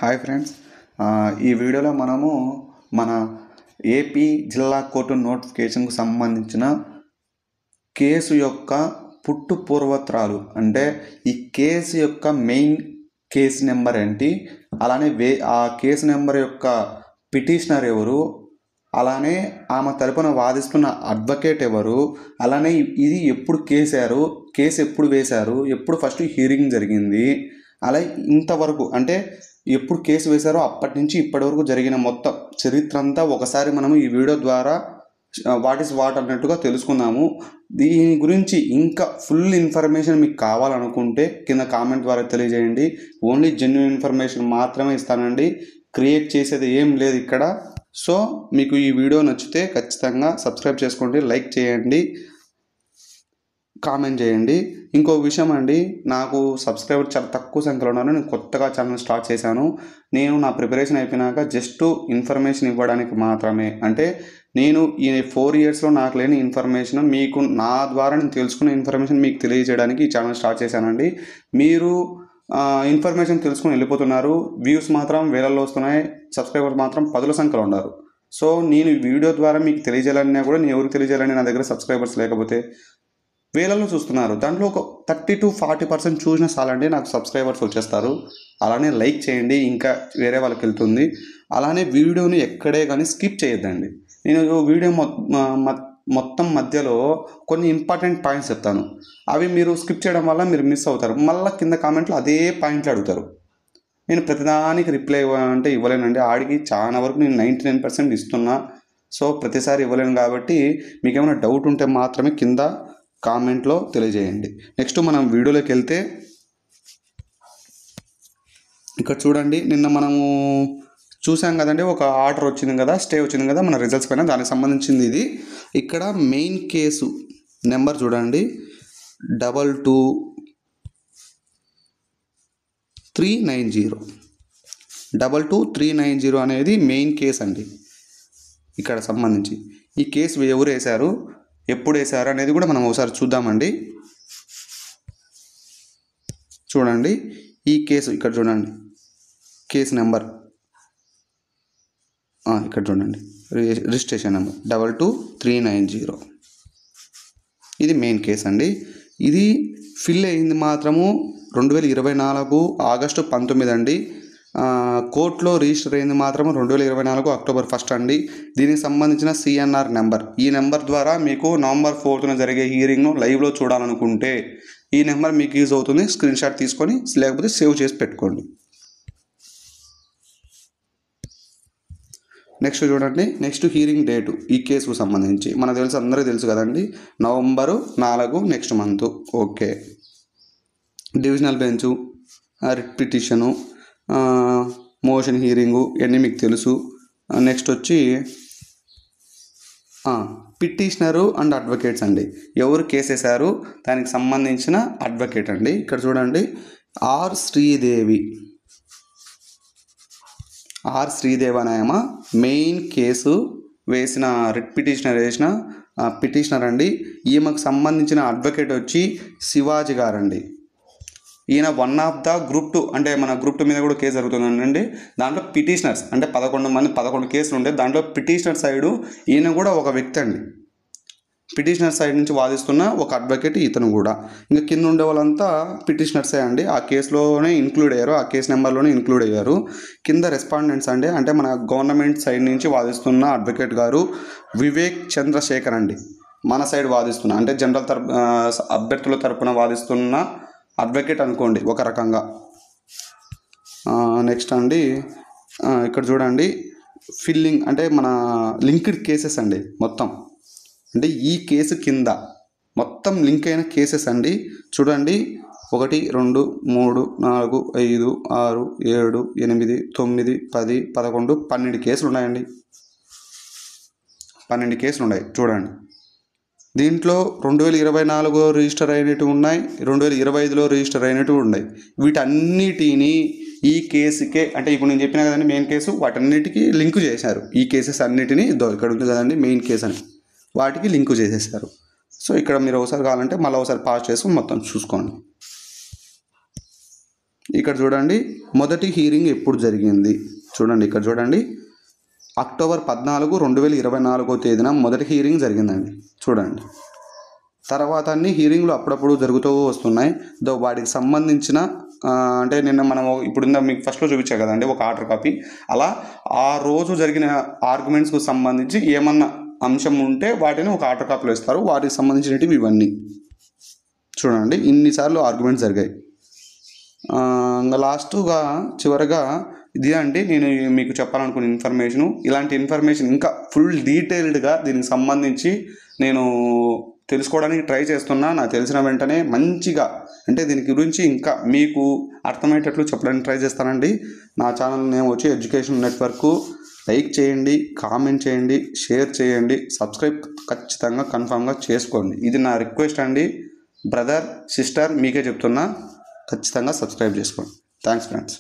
Hi friends, ఈ వీడియోలో మనము మన ఏపీ జిల్లా కోర్టు నోటిఫికేషన్కు సంబంధించిన కేసు యొక్క పుట్టు పూర్వత్రాలు, అంటే ఈ కేసు యొక్క మెయిన్ కేసు నెంబర్ ఏంటి, అలానే ఆ కేసు నెంబర్ యొక్క పిటిషనర్ ఎవరు, అలానే ఆమె తరపున వాదిస్తున్న అడ్వకేట్ ఎవరు, అలానే ఇది ఎప్పుడు కేసు ఎప్పుడు వేశారు, ఎప్పుడు ఫస్ట్ హీరింగ్ జరిగింది, అలా ఇంతవరకు అంటే ఎప్పుడు కేసు వేశారో అప్పటి నుంచి ఇప్పటి వరకు జరిగిన మొత్తం చరిత్ర అంతా ఒకసారి మనము ఈ వీడియో ద్వారా వాట్ ఈస్ వాట్ అన్నట్టుగా తెలుసుకుందాము. దీని గురించి ఇంకా ఫుల్ ఇన్ఫర్మేషన్ మీకు కావాలనుకుంటే కింద కామెంట్ ద్వారా తెలియజేయండి. ఓన్లీ జెన్యున్ ఇన్ఫర్మేషన్ మాత్రమే ఇస్తానండి, క్రియేట్ చేసేది ఏం లేదు ఇక్కడ. సో మీకు ఈ వీడియో నచ్చితే ఖచ్చితంగా సబ్స్క్రైబ్ చేసుకోండి, లైక్ చేయండి, కామెంట్ చేయండి. ఇంకో విషయం అండి, నాకు సబ్స్క్రైబర్ చాలా తక్కువ సంఖ్యలో ఉన్నారు. నేను కొత్తగా ఛానల్ స్టార్ట్ చేశాను. నేను నా ప్రిపరేషన్ అయిపోయినాక జస్ట్ ఇన్ఫర్మేషన్ ఇవ్వడానికి మాత్రమే, అంటే నేను ఈ 4 ఇయర్స్లో నాకు లేని ఇన్ఫర్మేషన్ మీకు నా ద్వారా నేను తెలుసుకున్న ఇన్ఫర్మేషన్ మీకు తెలియజేయడానికి ఈ ఛానల్ స్టార్ట్ చేశానండి. మీరు ఇన్ఫర్మేషన్ తెలుసుకుని వెళ్ళిపోతున్నారు, వ్యూస్ మాత్రం వేలల్లో వస్తున్నాయి, సబ్స్క్రైబర్స్ మాత్రం 10ల సంఖ్యలో ఉన్నారు. సో నేను ఈ వీడియో ద్వారా మీకు తెలియజేయాలన్నా కూడా నేను ఎవరికి తెలియజేయాలని, నా దగ్గర సబ్స్క్రైబర్స్ లేకపోతే వేలల్లో చూస్తున్నారు, దాంట్లో ఒక 30 to 40% చూసినా చాలండి నాకు సబ్స్క్రైబర్స్ వచ్చేస్తారు. అలానే లైక్ చేయండి, ఇంకా వేరే వాళ్ళకి వెళ్తుంది. అలానే వీడియోని ఎక్కడే కానీ స్కిప్ చేయొద్దండి. నేను వీడియో మొత్తం మధ్యలో కొన్ని ఇంపార్టెంట్ పాయింట్స్ చెప్తాను, అవి మీరు స్కిప్ చేయడం వల్ల మీరు మిస్ అవుతారు. మళ్ళీ కింద కామెంట్లో అదే పాయింట్లు అడుగుతారు. నేను ప్రతిదానికి రిప్లై అంటే ఇవ్వలేనండి. ఆడికి చాలా వరకు నేను 99% ఇస్తున్నా. సో ప్రతిసారి ఇవ్వలేను కాబట్టి మీకు ఏమైనా డౌట్ ఉంటే మాత్రమే కింద కామెంట్లో తెలియజేయండి. నెక్స్ట్ మనం వీడియోలోకి వెళ్తే, ఇక్కడ చూడండి, నిన్న మనము చూసాం కదండి, ఒక ఆర్డర్ వచ్చింది కదా, స్టే వచ్చింది కదా మన రిజల్ట్స్ పైన, దానికి సంబంధించింది ఇది. ఇక్కడ మెయిన్ కేసు నెంబర్ చూడండి, 22390 అనేది మెయిన్ కేసు అండి. ఇక్కడ సంబంధించి ఈ కేసు ఎవరు వేశారు, ఎప్పుడు వేశారు అనేది కూడా మనం ఒకసారి చూద్దామండి. చూడండి ఈ కేసు, ఇక్కడ చూడండి కేసు నెంబర్, ఇక్కడ చూడండి రిజిస్ట్రేషన్ నెంబర్ 22390, ఇది మెయిన్ కేసు అండి. ఇది ఫిల్ అయింది మాత్రము 2024 ఆగస్టు 19 అండి. కోర్టులో రిజిస్టర్ అయింది మాత్రం 2024 అక్టోబర్ 1 అండి. దీనికి సంబంధించిన సిఎన్ఆర్ నెంబర్, ఈ నెంబర్ ద్వారా మీకు నవంబర్ 4న జరిగే హీరింగ్ను లైవ్లో చూడాలనుకుంటే ఈ నెంబర్ మీకు యూజ్ అవుతుంది. స్క్రీన్ షాట్ తీసుకొని లేకపోతే సేవ్ చేసి పెట్టుకోండి. నెక్స్ట్ చూడండి, నెక్స్ట్ హీరింగ్ డేటు ఈ కేసుకు సంబంధించి మనకు తెలుసు, అందరికీ తెలుసు కదండి, November 4 next month. Okay, divisional bench, writ petition, motion hearing ఇవన్నీ మీకు తెలుసు. నెక్స్ట్ వచ్చి పిటిషనరు అండ్ అడ్వకేట్స్ అండి, ఎవరు కేసు వేశారు దానికి సంబంధించిన అడ్వకేట్ అండి. ఇక్కడ చూడండి, ఆర్ శ్రీదేవి అనేమ మెయిన్ కేసు వేసిన రిట్ పిటిషనర్ వేసిన పిటిషనర్ అండి. ఈమెకు సంబంధించిన అడ్వకేట్ వచ్చి శివాజీ గారండి. ఈయన వన్ ఆఫ్ ద గ్రూప్ 2, అంటే మన గ్రూప్ 2 మీద కూడా కేసు జరుగుతుందండి. దాంట్లో పిటిషనర్స్ అంటే 11 కేసులు ఉంటాయి. దాంట్లో పిటిషనర్ సైడు ఈయన కూడా ఒక వ్యక్తి అండి. పిటిషనర్ సైడ్ నుంచి వాదిస్తున్న ఒక అడ్వకేట్ ఇతను కూడా. ఇంకా కింద ఉండే వాళ్ళంతా పిటిషనర్సే అండి, ఆ కేసులోనే ఇంక్లూడ్ అయ్యారు, ఆ కేసు నెంబర్లోనే ఇంక్లూడ్ అయ్యారు. కింద రెస్పాండెంట్స్ అండి, అంటే మన గవర్నమెంట్ సైడ్ నుంచి వాదిస్తున్న అడ్వకేట్ గారు వివేక్ చంద్రశేఖర్ అండి. మన సైడ్ వాదిస్తున్న అంటే జనరల్ అభ్యర్థుల తరపున వాదిస్తున్న అడ్వకేట్ అనుకోండి ఒక రకంగా. నెక్స్ట్ అండి, ఇక్కడ చూడండి ఫిల్లింగ్ అంటే మన లింక్డ్ కేసెస్ అండి మొత్తం, అంటే ఈ కేసు కింద మొత్తం లింక్ అయిన కేసెస్ అండి. చూడండి 1 2 3 4 5 6 7 8 9 10 11 12 కేసులు ఉన్నాయండి. 12 కేసులు ఉన్నాయి చూడండి. దీంట్లో 2024 రిజిస్టర్ అయినట్టు ఉన్నాయి, 2025లో రిజిస్టర్ అయినట్టు ఉన్నాయి. వీటన్నిటిని ఈ కేసుకే, అంటే ఇప్పుడు నేను చెప్పినా కదండి మెయిన్ కేసు, వాటన్నిటికీ లింకు చేశారు. ఈ కేసెస్ అన్నిటినీ ఇక్కడ ఉంది కదండి మెయిన్ కేసు అని, వాటికి లింకు చేసేసారు. సో ఇక్కడ మీరు ఒకసారి కావాలంటే మళ్ళీ ఒకసారి పాస్ చేసుకుని మొత్తం చూసుకోండి. ఇక్కడ చూడండి మొదటి హీరింగ్ ఎప్పుడు జరిగింది చూడండి, ఇక్కడ చూడండి అక్టోబర్ 14, 2024 తేదీన మొదటి హీరింగ్ జరిగిందండి. చూడండి తర్వాత అన్ని హీరింగ్లు అప్పుడప్పుడు జరుగుతూ వస్తున్నాయి. వాటికి సంబంధించిన అంటే నిన్న మనం ఇప్పుడు మీకు ఫస్ట్లో చూపించా కదండి ఒక ఆర్డర్ కాపీ, అలా ఆ రోజు జరిగిన ఆర్గ్యుమెంట్స్కు సంబంధించి ఏమన్నా అంశం ఉంటే వాటిని ఒక ఆర్డర్ కాపీలో ఇస్తారు. వాటికి సంబంధించినవి ఇవన్నీ చూడండి, ఇన్నిసార్లు ఆర్గ్యుమెంట్స్ జరిగాయి. ఇంకా లాస్ట్గా చివరగా ఇది అండి నేను మీకు చెప్పాలనుకున్న ఇన్ఫర్మేషను. ఇలాంటి ఇన్ఫర్మేషన్ ఇంకా ఫుల్ డీటెయిల్డ్గా దీనికి సంబంధించి నేను తెలుసుకోవడానికి ట్రై చేస్తున్నా. నాకు తెలిసిన వెంటనే మంచిగా అంటే దీని గురించి ఇంకా మీకు అర్థమయ్యేటట్లు చెప్పడానికి ట్రై చేస్తానండి. నా ఛానల్ నేమ్ వచ్చి ఎడ్యుకేషన్ నెట్వర్క్. లైక్ చేయండి, కామెంట్ చేయండి, షేర్ చేయండి, సబ్స్క్రైబ్ ఖచ్చితంగా కన్ఫామ్గా చేసుకోండి. ఇది నా రిక్వెస్ట్ అండి. బ్రదర్ సిస్టర్ మీకే చెప్తున్నా, ఖచ్చితంగా సబ్స్క్రైబ్ చేసుకోండి. Thanks friends.